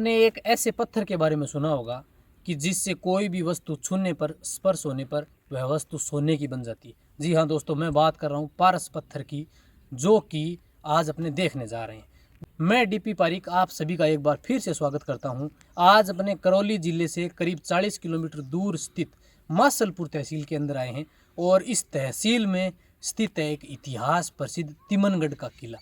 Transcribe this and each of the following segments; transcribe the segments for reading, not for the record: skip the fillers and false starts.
आपने एक ऐसे पत्थर के बारे में सुना होगा कि जिससे कोई भी वस्तु छूने पर, स्पर्श होने पर वह वस्तु सोने की बन जाती है। जी हाँ दोस्तों, मैं बात कर रहा हूँ पारस पत्थर की, जो कि आज अपने देखने जा रहे हैं। मैं डीपी पारिक आप सभी का एक बार फिर से स्वागत करता हूं। आज अपने करौली जिले से करीब 40 किलोमीटर दूर स्थित मासलपुर तहसील के अंदर आए हैं और इस तहसील में स्थित है एक इतिहास प्रसिद्ध तिमनगढ़ का किला।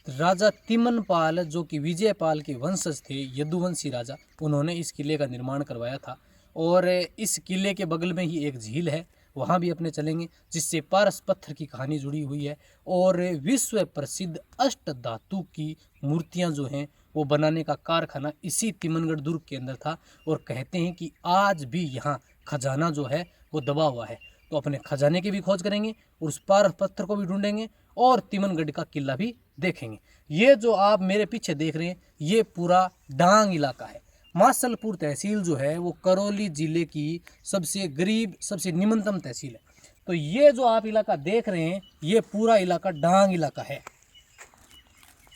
राजा तिमनपाल, जो कि विजयपाल के वंशज थे, यदुवंशी राजा, उन्होंने इस किले का निर्माण करवाया था। और इस किले के बगल में ही एक झील है, वहाँ भी अपने चलेंगे, जिससे पारस पत्थर की कहानी जुड़ी हुई है। और विश्व प्रसिद्ध अष्ट धातु की मूर्तियाँ जो हैं वो बनाने का कारखाना इसी तिमनगढ़ दुर्ग के अंदर था। और कहते हैं कि आज भी यहाँ खजाना जो है वो दबा हुआ है। तो अपने खजाने की भी खोज करेंगे और उस पारस पत्थर को भी ढूंढेंगे और तिमनगढ़ का किला भी देखेंगे। ये जो आप मेरे पीछे देख रहे हैं ये पूरा डांग इलाका है। मासलपुर तहसील जो है वो करौली जिले की सबसे गरीब, सबसे निम्नतम तहसील है। तो ये जो आप इलाका देख रहे हैं ये पूरा इलाका डांग इलाका है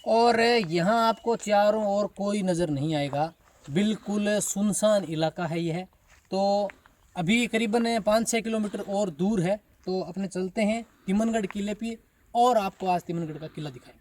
और यहाँ आपको चारों ओर कोई नज़र नहीं आएगा, बिल्कुल सुनसान इलाका है यह। तो अभी करीबन 5-6 किलोमीटर और दूर है, तो अपने चलते हैं तिमनगढ़ किले पे और आपको आज तिमनगढ़ का किला दिखाएंगे।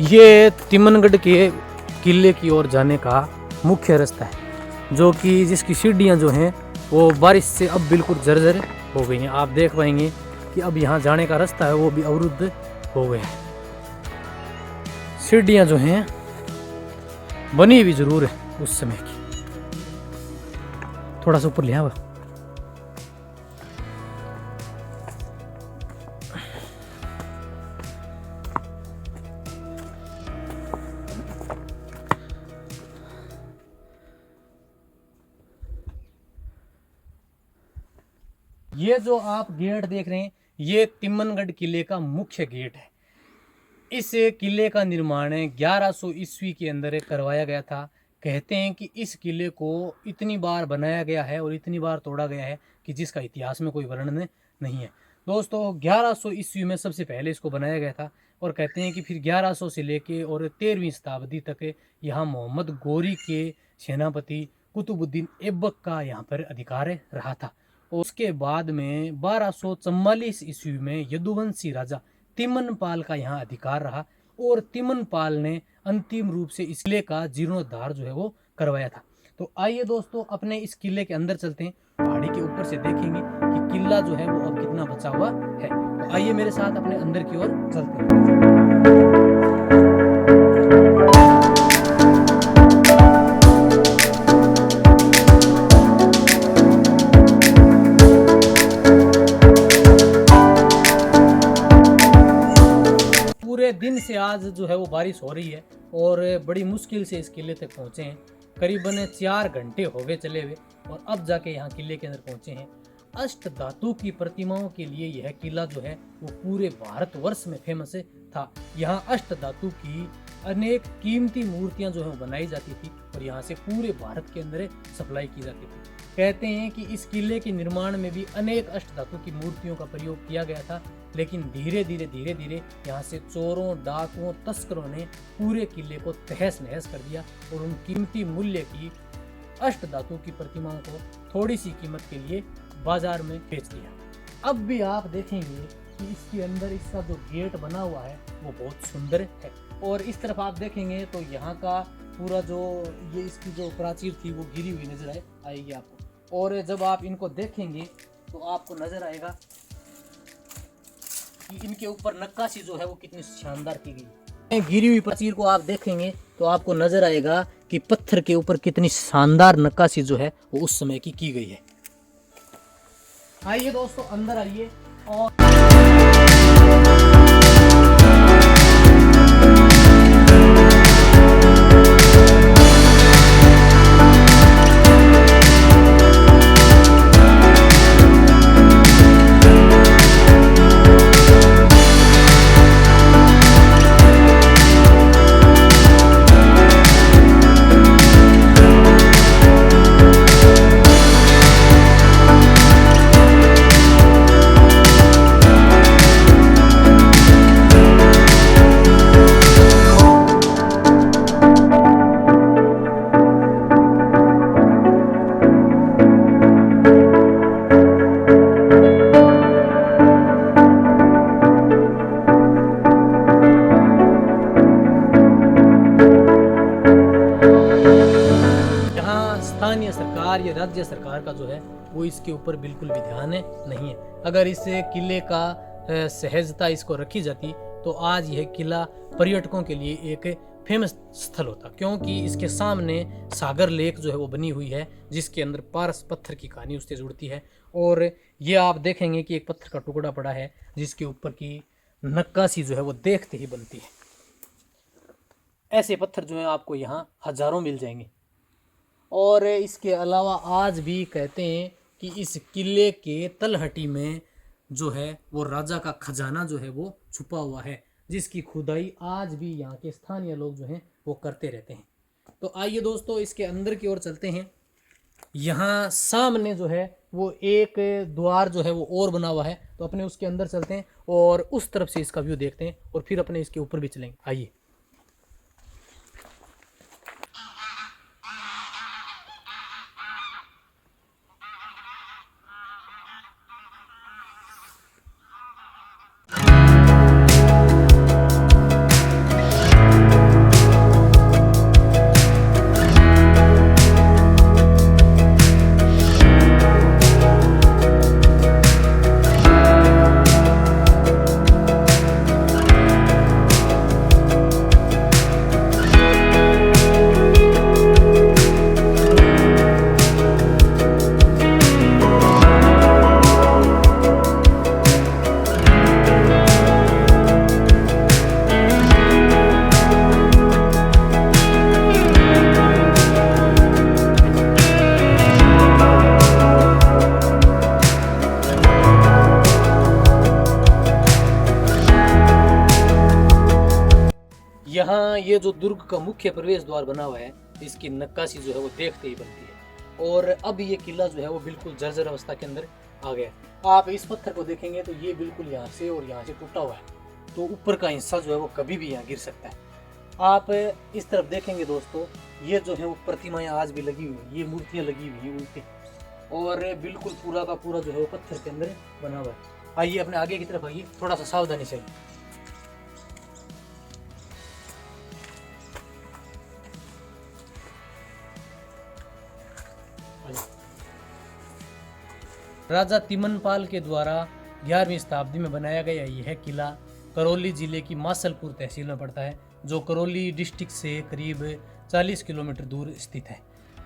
ये तिमनगढ़ के किले की ओर जाने का मुख्य रास्ता है, जो कि जिसकी सीढ़ियाँ जो हैं वो बारिश से अब बिल्कुल जर्जर हो गई हैं। आप देख पाएंगे कि अब यहाँ जाने का रास्ता है वो भी अवरुद्ध हो गया है। सीढ़ियाँ जो हैं बनी भी जरूर है उस समय की। थोड़ा सा ऊपर लिया हुआ। ये जो आप गेट देख रहे हैं ये तिमनगढ़ किले का मुख्य गेट है। इस किले का निर्माण 1100 ईस्वी के अंदर करवाया गया था। कहते हैं कि इस किले को इतनी बार बनाया गया है और इतनी बार तोड़ा गया है कि जिसका इतिहास में कोई वर्णन नहीं है। दोस्तों 1100 ईस्वी में सबसे पहले इसको बनाया गया था और कहते हैं कि फिर 1100 से लेके और 13वीं शताब्दी तक यहाँ मोहम्मद गौरी के सेनापति कुतुबुद्दीन ऐबक का यहाँ पर अधिकार रहा था। उसके बाद में 1244 ईस्वी में यदुवंशी राजा तिमनपाल का यहाँ अधिकार रहा और तिमनपाल ने अंतिम रूप से इस किले का जीर्णोद्धार जो है वो करवाया था। तो आइए दोस्तों अपने इस किले के अंदर चलते हैं, पहाड़ी के ऊपर से देखेंगे कि किला जो है वो अब कितना बचा हुआ है। तो आइए मेरे साथ अपने अंदर की ओर चलते हैं। दिन से आज जो है वो बारिश हो रही है और बड़ी मुश्किल से इस किले तक पहुंचे हैं। करीबन 4 घंटे हो गए चले हुए और अब जाके यहाँ किले के अंदर पहुंचे हैं। अष्ट धातु की प्रतिमाओं के लिए यह किला जो है वो पूरे भारतवर्ष में फेमस था। यहाँ अष्ट धातु की अनेक कीमती मूर्तियां जो है बनाई जाती थी और यहाँ से पूरे भारत के अंदर सप्लाई की जाती थी। कहते हैं कि इस किले के निर्माण में भी अनेक अष्ट धातु की मूर्तियों का प्रयोग किया गया था, लेकिन धीरे धीरे यहाँ से चोरों, डाकुओं, तस्करों ने पूरे किले को तहस नहस कर दिया और उन कीमती मूल्य की अष्ट धातु की प्रतिमाओं को थोड़ी सी कीमत के लिए बाजार में बेच दिया। अब भी आप देखेंगे कि इसके अंदर इसका जो गेट बना हुआ है वो बहुत सुंदर है, और इस तरफ आप देखेंगे तो यहाँ का पूरा जो ये इसकी जो प्राचीर थी वो गिरी हुई नजर आएगी आपको, और जब आप इनको देखेंगे तो आपको नजर आएगा कि इनके ऊपर नक्काशी जो है वो कितनी शानदार की गई है। गिरी हुई प्राचीर को आप देखेंगे तो आपको नजर आएगा कि पत्थर के ऊपर कितनी शानदार नक्काशी जो है वो उस समय की गई है। आइए दोस्तों अंदर आइए और स्थानीय सरकार या राज्य सरकार का जो है वो इसके ऊपर बिल्कुल भी ध्यान नहीं है। अगर इस किले का सहजता इसको रखी जाती तो आज यह किला पर्यटकों के लिए एक फेमस स्थल होता, क्योंकि इसके सामने सागर लेक जो है वो बनी हुई है, जिसके अंदर पारस पत्थर की कहानी उससे जुड़ती है। और ये आप देखेंगे कि एक पत्थर का टुकड़ा पड़ा है जिसके ऊपर की नक्काशी जो है वो देखते ही बनती है। ऐसे पत्थर जो है आपको यहाँ हजारों मिल जाएंगे। और इसके अलावा आज भी कहते हैं कि इस किले के तलहटी में जो है वो राजा का खजाना जो है वो छुपा हुआ है, जिसकी खुदाई आज भी यहाँ के स्थानीय लोग जो हैं वो करते रहते हैं। तो आइए दोस्तों इसके अंदर की ओर चलते हैं। यहाँ सामने जो है वो एक द्वार जो है वो और बना हुआ है, तो अपने उसके अंदर चलते हैं और उस तरफ से इसका व्यू देखते हैं और फिर अपने इसके ऊपर भी चलेंगे। आइए। यहाँ ये जो दुर्ग का मुख्य प्रवेश द्वार बना हुआ है, इसकी नक्काशी जो है वो देखते ही बनती है। और अब ये किला जो है वो बिल्कुल जर्जर अवस्था के अंदर आ गया। आप इस पत्थर को देखेंगे तो ये बिल्कुल यहाँ से और यहाँ से टूटा हुआ है, तो ऊपर का हिस्सा जो है वो कभी भी यहाँ गिर सकता है। आप इस तरफ देखेंगे दोस्तों, ये जो है वो प्रतिमाएं आज भी लगी हुई हैं, ये मूर्तियाँ लगी हुई हैं उल्टी, और बिल्कुल पूरा का पूरा जो है वो पत्थर के अंदर बना हुआ है। आइए अपने आगे की तरफ आइए, थोड़ा सा सावधानी से। राजा तिमनपाल के द्वारा 11वीं शताब्दी में बनाया गया यह किला करौली जिले की मासलपुर तहसील में पड़ता है, जो करौली डिस्ट्रिक्ट से करीब 40 किलोमीटर दूर स्थित है।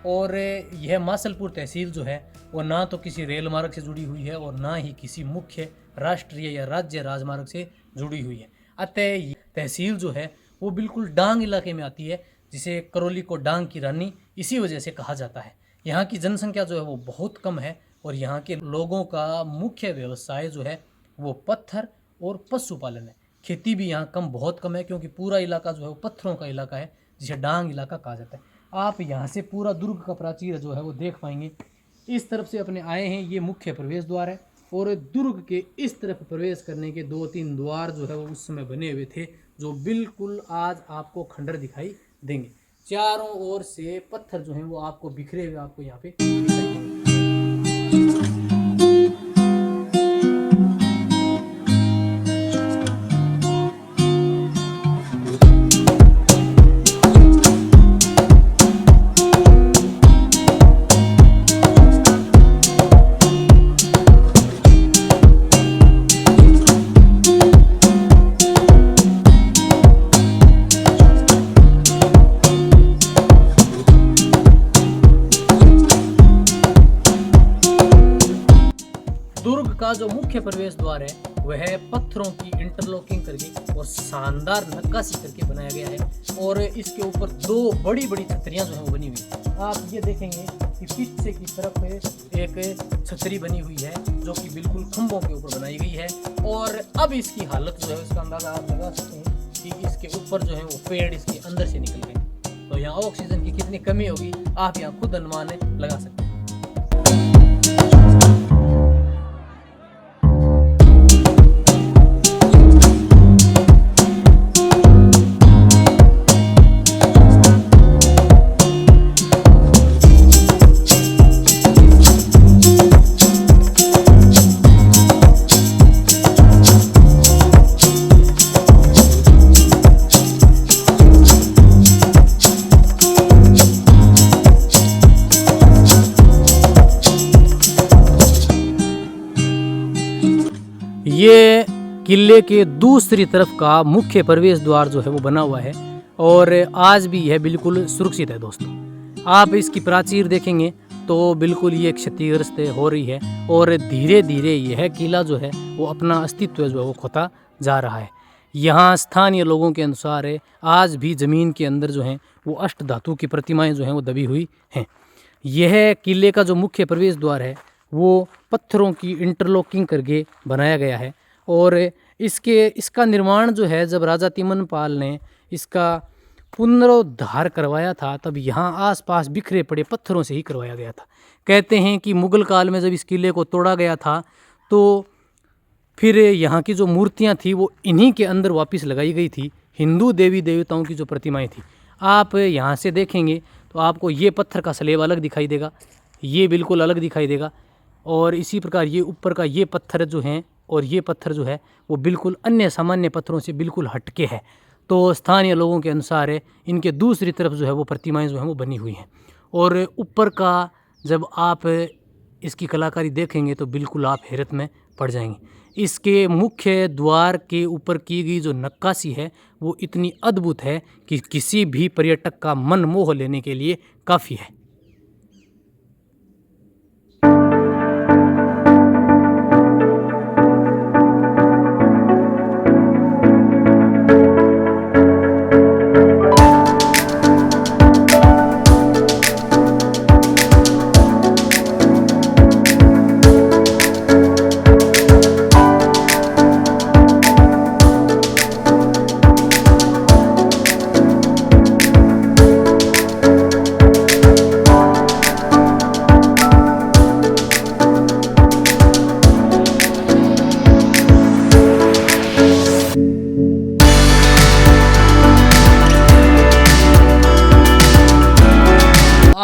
और यह मासलपुर तहसील जो है वो ना तो किसी रेल मार्ग से जुड़ी हुई है और ना ही किसी मुख्य राष्ट्रीय या राज्य राजमार्ग से जुड़ी हुई है। अतः तहसील जो है वो बिल्कुल डांग इलाके में आती है, जिसे करौली को डांग की रानी इसी वजह से कहा जाता है। यहाँ की जनसंख्या जो है वो बहुत कम है और यहाँ के लोगों का मुख्य व्यवसाय जो है वो पत्थर और पशुपालन है। खेती भी यहाँ बहुत कम है, क्योंकि पूरा इलाका जो है वो पत्थरों का इलाका है, जिसे डांग इलाका कहा जाता है। आप यहाँ से पूरा दुर्ग का प्राचीर जो है वो देख पाएंगे। इस तरफ से अपने आए हैं, ये मुख्य प्रवेश द्वार है, और दुर्ग के इस तरफ प्रवेश करने के 2-3 द्वार जो है वो उस समय बने हुए थे, जो बिल्कुल आज आपको खंडर दिखाई देंगे। चारों ओर से पत्थर जो हैं वो आपको बिखरे हुए आपको यहाँ पे दिखाई देंगे। दुर्ग का जो मुख्य प्रवेश द्वार है वह पत्थरों की इंटरलॉकिंग करके और शानदार नक्काशी करके बनाया गया है। और इसके ऊपर दो बड़ी बड़ी छतरियां जो है वो बनी हुई है। आप ये देखेंगे कि पीछे की तरफ एक छतरी बनी हुई है जो कि बिल्कुल खंभों के ऊपर बनाई गई है। और अब इसकी हालत जो है उसका अंदाजा आप लगा सकते हैं कि इसके ऊपर जो है वो पेड़ इसके अंदर से निकल गए। तो यहाँ ऑक्सीजन की कितनी कमी होगी आप यहाँ खुद अनुमान लगा सकते हैं। ये किले के दूसरी तरफ का मुख्य प्रवेश द्वार जो है वो बना हुआ है और आज भी यह बिल्कुल सुरक्षित है। दोस्तों आप इसकी प्राचीर देखेंगे तो बिल्कुल ये क्षतिग्रस्त हो रही है और धीरे धीरे यह किला जो है वो अपना अस्तित्व जो है वो खोता जा रहा है। यहाँ स्थानीय लोगों के अनुसार आज भी ज़मीन के अंदर जो हैं वो अष्ट धातु की प्रतिमाएं जो हैं वो दबी हुई हैं। यह किले का जो मुख्य प्रवेश द्वार है वो पत्थरों की इंटरलॉकिंग करके बनाया गया है। और इसका निर्माण जो है जब राजा तिमनपाल ने इसका पुनरुद्धार करवाया था तब यहाँ आसपास बिखरे पड़े पत्थरों से ही करवाया गया था। कहते हैं कि मुग़ल काल में जब इस किले को तोड़ा गया था तो फिर यहाँ की जो मूर्तियाँ थी वो इन्हीं के अंदर वापस लगाई गई थी। हिंदू देवी देवताओं की जो प्रतिमाएं थी आप यहाँ से देखेंगे तो आपको ये पत्थर का स्लेब अलग दिखाई देगा, ये बिल्कुल अलग दिखाई देगा। और इसी प्रकार ये ऊपर का ये पत्थर जो हैं और ये पत्थर जो है वो बिल्कुल अन्य सामान्य पत्थरों से बिल्कुल हटके है। तो स्थानीय लोगों के अनुसार इनके दूसरी तरफ जो है वो प्रतिमाएं जो हैं वो बनी हुई हैं। और ऊपर का जब आप इसकी कलाकारी देखेंगे तो बिल्कुल आप हैरत में पड़ जाएंगे। इसके मुख्य द्वार के ऊपर की गई जो नक्काशी है वो इतनी अद्भुत है कि किसी भी पर्यटक का मन मोह लेने के लिए काफ़ी है।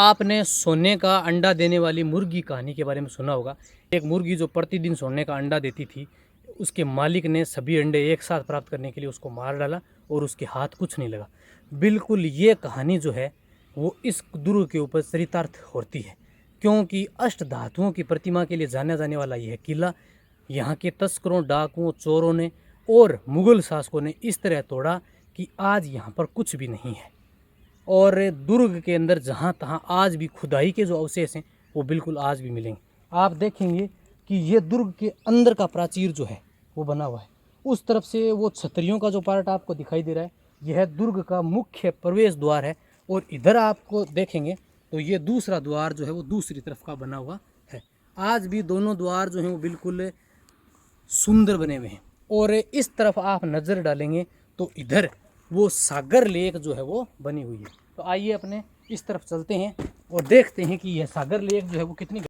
आपने सोने का अंडा देने वाली मुर्गी कहानी के बारे में सुना होगा। एक मुर्गी जो प्रतिदिन सोने का अंडा देती थी, उसके मालिक ने सभी अंडे एक साथ प्राप्त करने के लिए उसको मार डाला और उसके हाथ कुछ नहीं लगा। बिल्कुल ये कहानी जो है वो इस दुर्ग के ऊपर चरितार्थ होती है, क्योंकि अष्ट धातुओं की प्रतिमा के लिए जाना जाने वाला यह किला यहाँ के तस्करों, डाकुओं, चोरों ने और मुग़ल शासकों ने इस तरह तोड़ा कि आज यहाँ पर कुछ भी नहीं है। और दुर्ग के अंदर जहाँ तहाँ आज भी खुदाई के जो अवशेष हैं वो बिल्कुल आज भी मिलेंगे। आप देखेंगे कि ये दुर्ग के अंदर का प्राचीर जो है वो बना हुआ है। उस तरफ से वो छतरियों का जो पार्ट आपको दिखाई दे रहा है यह दुर्ग का मुख्य प्रवेश द्वार है। और इधर आपको देखेंगे तो ये दूसरा द्वार जो है वो दूसरी तरफ का बना हुआ है। आज भी दोनों द्वार जो हैं वो बिल्कुल सुंदर बने हुए हैं। और इस तरफ आप नज़र डालेंगे तो इधर वो सागर लेक जो है वो बनी हुई है। तो आइए अपने इस तरफ चलते हैं और देखते हैं कि यह सागर लेक जो है वो कितनी।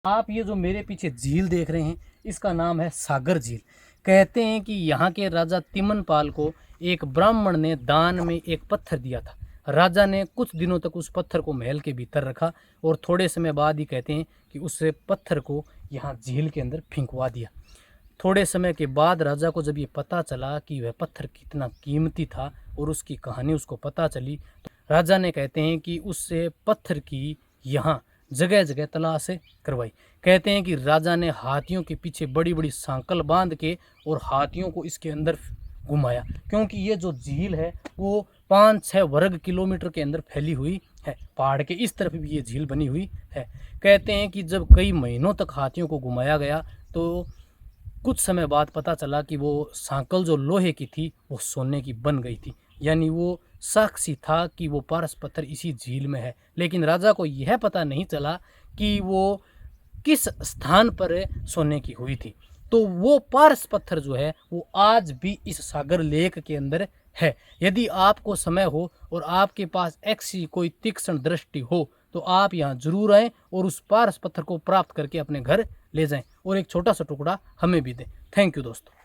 आप ये जो मेरे पीछे झील देख रहे हैं इसका नाम है सागर झील। कहते हैं कि यहाँ के राजा तिमनपाल को एक ब्राह्मण ने दान में एक पत्थर दिया था। राजा ने कुछ दिनों तक उस पत्थर को महल के भीतर रखा और थोड़े समय बाद ही कहते हैं कि उस पत्थर को यहाँ झील के अंदर फेंकवा दिया। थोड़े समय के बाद राजा को जब ये पता चला कि वह पत्थर कितना कीमती था और उसकी कहानी उसको पता चली तो राजा ने कहते हैं कि उस पत्थर की यहाँ जगह जगह तलाश करवाई। कहते हैं कि राजा ने हाथियों के पीछे बड़ी बड़ी सांकल बांध के और हाथियों को इसके अंदर घुमाया, क्योंकि ये जो झील है वो 5-6 वर्ग किलोमीटर के अंदर फैली हुई है। पहाड़ के इस तरफ भी ये झील बनी हुई है। कहते हैं कि जब कई महीनों तक हाथियों को घुमाया गया तो कुछ समय बाद पता चला कि वो सांकल जो लोहे की थी वो सोने की बन गई थी, यानी वो साक्षी था कि वो पारस पत्थर इसी झील में है। लेकिन राजा को यह पता नहीं चला कि वो किस स्थान पर सोने की हुई थी। तो वो पारस पत्थर जो है वो आज भी इस सागर लेक के अंदर है। यदि आपको समय हो और आपके पास ऐसी कोई तीक्ष्ण दृष्टि हो तो आप यहाँ जरूर आएँ और उस पारस पत्थर को प्राप्त करके अपने घर ले जाएं और एक छोटा सा टुकड़ा हमें भी दें। थैंक यू दोस्तों।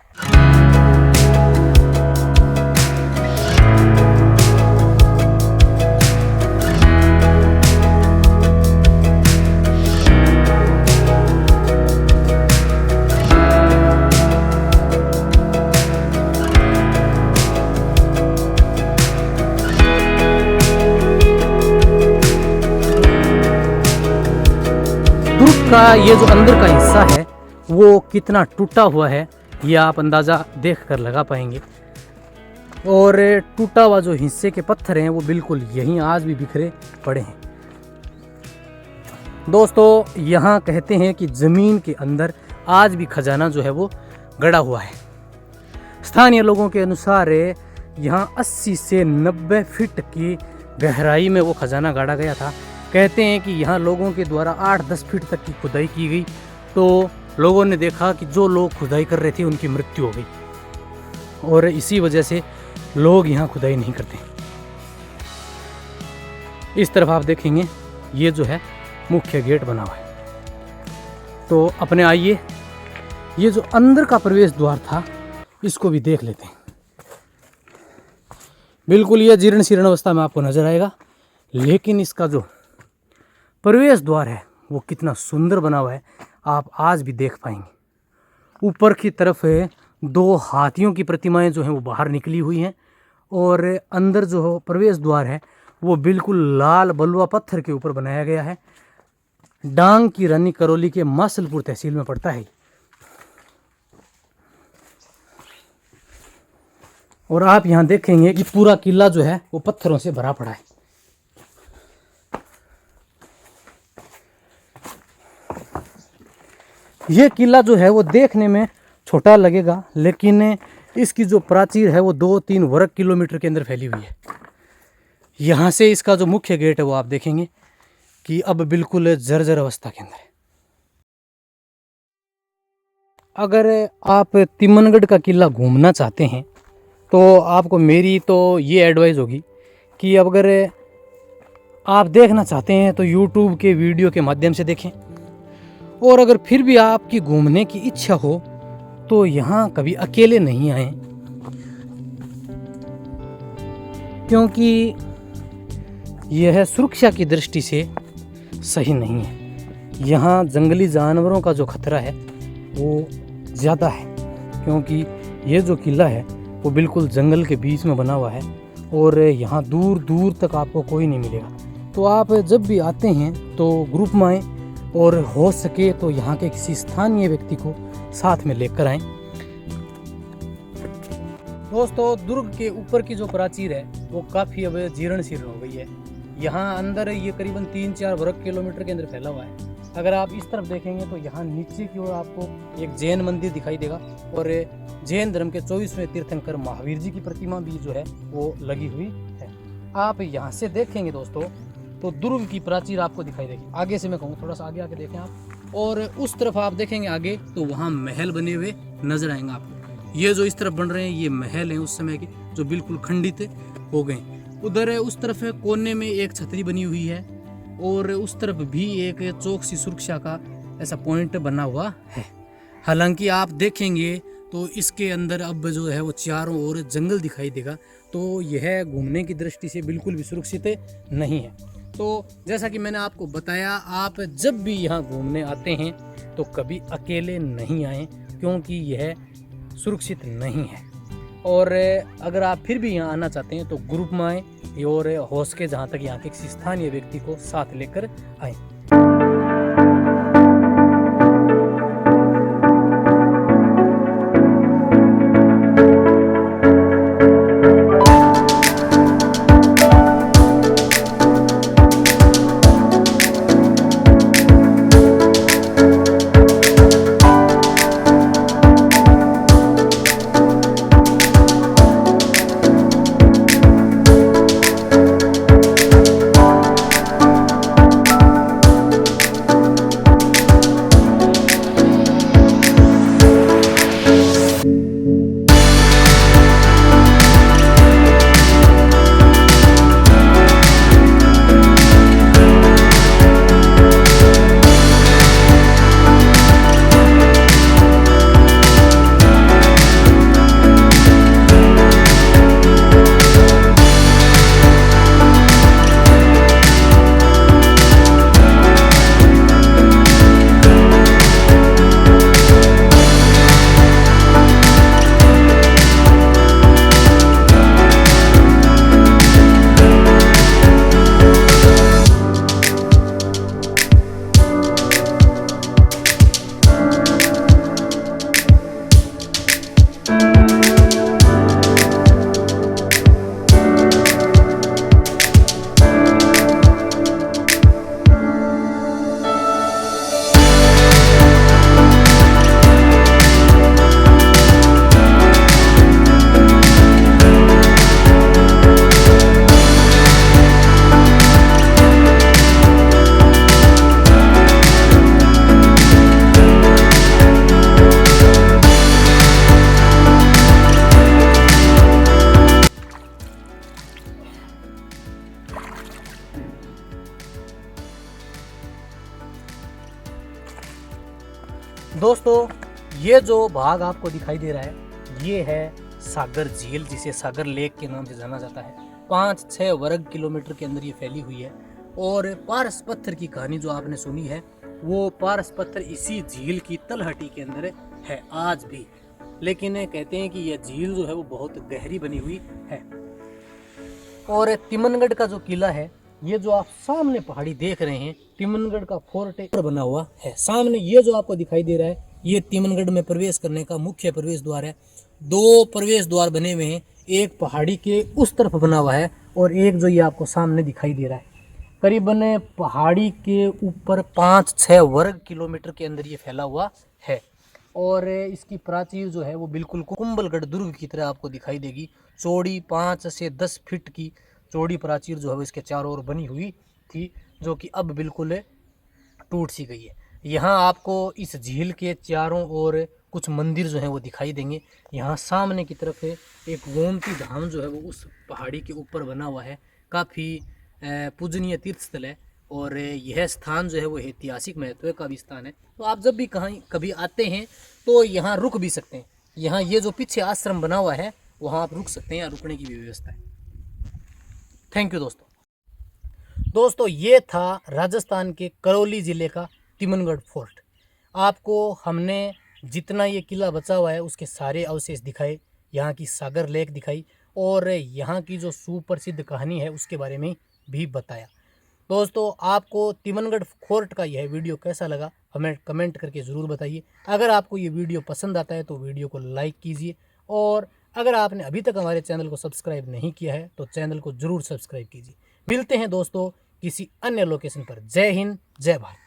दुर्ग का ये जो अंदर का हिस्सा है वो कितना टूटा हुआ है ये आप अंदाज़ा देख कर लगा पाएंगे। और टूटा हुआ जो हिस्से के पत्थर हैं वो बिल्कुल यहीं आज भी बिखरे पड़े हैं। दोस्तों यहाँ कहते हैं कि ज़मीन के अंदर आज भी खजाना जो है वो गड़ा हुआ है। स्थानीय लोगों के अनुसार यहाँ 80 से 90 फीट की गहराई में वो खजाना गाड़ा गया था। कहते हैं कि यहाँ लोगों के द्वारा 8-10 फीट तक की खुदाई की गई तो लोगों ने देखा कि जो लोग खुदाई कर रहे थे उनकी मृत्यु हो गई और इसी वजह से लोग यहाँ खुदाई नहीं करते। इस तरफ आप देखेंगे ये जो है मुख्य गेट बना हुआ है। तो अपने आइए ये जो अंदर का प्रवेश द्वार था इसको भी देख लेते हैं। बिल्कुल ये जीर्ण शीर्ण अवस्था में आपको नजर आएगा, लेकिन इसका जो प्रवेश द्वार है वो कितना सुंदर बना हुआ है आप आज भी देख पाएंगे। ऊपर की तरफ 2 हाथियों की प्रतिमाएं जो हैं वो बाहर निकली हुई हैं और अंदर जो प्रवेश द्वार है वो बिल्कुल लाल बलुआ पत्थर के ऊपर बनाया गया है। डांग की रानी करौली के मासलपुर तहसील में पड़ता है। और आप यहाँ देखेंगे कि पूरा किला जो है वो पत्थरों से भरा पड़ा है। ये किला जो है वो देखने में छोटा लगेगा, लेकिन इसकी जो प्राचीर है वो 2-3 वर्ग किलोमीटर के अंदर फैली हुई है। यहाँ से इसका जो मुख्य गेट है वो आप देखेंगे कि अब बिल्कुल जर्जर अवस्था के अंदर है। अगर आप तिमनगढ़ का किला घूमना चाहते हैं तो आपको मेरी तो ये एडवाइस होगी कि अगर आप देखना चाहते हैं तो YouTube के वीडियो के माध्यम से देखें, और अगर फिर भी आपकी घूमने की इच्छा हो तो यहाँ कभी अकेले नहीं आएं, क्योंकि यह सुरक्षा की दृष्टि से सही नहीं है। यहाँ जंगली जानवरों का जो खतरा है वो ज़्यादा है, क्योंकि ये जो किला है वो बिल्कुल जंगल के बीच में बना हुआ है और यहाँ दूर दूर तक आपको कोई नहीं मिलेगा। तो आप जब भी आते हैं तो ग्रुप में आएँ और हो सके तो यहाँ के किसी स्थानीय व्यक्ति को साथ में लेकर आएं। दोस्तों दुर्ग के ऊपर की जो प्राचीर है वो काफ़ी अब जीर्ण शीर्ण हो गई है। यहाँ अंदर ये करीबन 3-4 वर्ग किलोमीटर के अंदर फैला हुआ है। अगर आप इस तरफ देखेंगे तो यहाँ नीचे की ओर आपको एक जैन मंदिर दिखाई देगा और जैन धर्म के 24वें तीर्थंकर महावीर जी की प्रतिमा भी जो है वो लगी हुई है। आप यहाँ से देखेंगे दोस्तों तो दुर्ग की प्राचीर आपको दिखाई देगी। आगे से मैं कहूँ थोड़ा सा आगे आके देखें आप, और उस तरफ आप देखेंगे आगे तो वहाँ महल बने हुए नजर आएंगे आपको। ये जो इस तरफ बन रहे हैं ये महल हैं उस समय के, जो बिल्कुल खंडित हो गए। उधर उस तरफ कोने में एक छतरी बनी हुई है और उस तरफ भी एक चौकसी सुरक्षा का ऐसा पॉइंट बना हुआ है। हालांकि आप देखेंगे तो इसके अंदर अब जो है वो चारों ओर जंगल दिखाई देगा, तो यह घूमने की दृष्टि से बिल्कुल भी सुरक्षित नहीं है। तो जैसा कि मैंने आपको बताया, आप जब भी यहाँ घूमने आते हैं तो कभी अकेले नहीं आएँ, क्योंकि यह सुरक्षित नहीं है। और अगर आप फिर भी यहाँ आना चाहते हैं तो ग्रुप में आएँ और हो सके जहाँ तक यहाँ के किसी स्थानीय व्यक्ति को साथ लेकर आएँ। दोस्तों ये जो भाग आपको दिखाई दे रहा है ये है सागर झील, जिसे सागर लेक के नाम से जाना जाता है। 5-6 वर्ग किलोमीटर के अंदर ये फैली हुई है। और पारस पत्थर की कहानी जो आपने सुनी है वो पारस पत्थर इसी झील की तलहटी के अंदर है आज भी। लेकिन कहते हैं कि यह झील जो है वो बहुत गहरी बनी हुई है। और तिमनगढ़ का जो किला है, ये जो आप सामने पहाड़ी देख रहे हैं, तिमनगढ़ का फोर्ट बना हुआ है। सामने ये जो आपको दिखाई दे रहा है ये तिमनगढ़ में प्रवेश करने का मुख्य प्रवेश द्वार है। 2 प्रवेश द्वार बने हुए हैं, एक पहाड़ी के उस तरफ बना हुआ है और एक जो ये आपको सामने दिखाई दे रहा है। करीबन पहाड़ी के ऊपर 5-6 वर्ग किलोमीटर के अंदर ये फैला हुआ है। और इसकी प्राचीर जो है वो बिल्कुल कुंभलगढ़ दुर्ग की तरह आपको दिखाई देगी। चौड़ी 5 से 10 फीट की चौड़ी प्राचीर जो है वो इसके चारों ओर बनी हुई थी, जो कि अब बिल्कुल टूट सी गई है। यहाँ आपको इस झील के चारों ओर कुछ मंदिर जो हैं वो दिखाई देंगे। यहाँ सामने की तरफ एक गोमती धाम जो है वो उस पहाड़ी के ऊपर बना हुआ है। काफ़ी पूजनीय तीर्थ स्थल है और यह स्थान जो है वो ऐतिहासिक महत्व का भी स्थान है। तो आप जब भी कहीं कभी आते हैं तो यहाँ रुक भी सकते हैं। यहाँ ये जो पीछे आश्रम बना हुआ है वहाँ आप रुक सकते हैं, यहाँ रुकने की भी व्यवस्था है। थैंक यू दोस्तों ये था राजस्थान के करौली ज़िले का तिमनगढ़ फोर्ट। आपको हमने जितना ये किला बचा हुआ है उसके सारे अवशेष दिखाए, यहाँ की सागर लेक दिखाई और यहाँ की जो सुप्रसिद्ध कहानी है उसके बारे में भी बताया। दोस्तों आपको तिमनगढ़ फोर्ट का यह वीडियो कैसा लगा हमें कमेंट करके ज़रूर बताइए। अगर आपको ये वीडियो पसंद आता है तो वीडियो को लाइक कीजिए और अगर आपने अभी तक हमारे चैनल को सब्सक्राइब नहीं किया है तो चैनल को ज़रूर सब्सक्राइब कीजिए। मिलते हैं दोस्तों किसी अन्य लोकेशन पर। जय हिंद, जय भारत।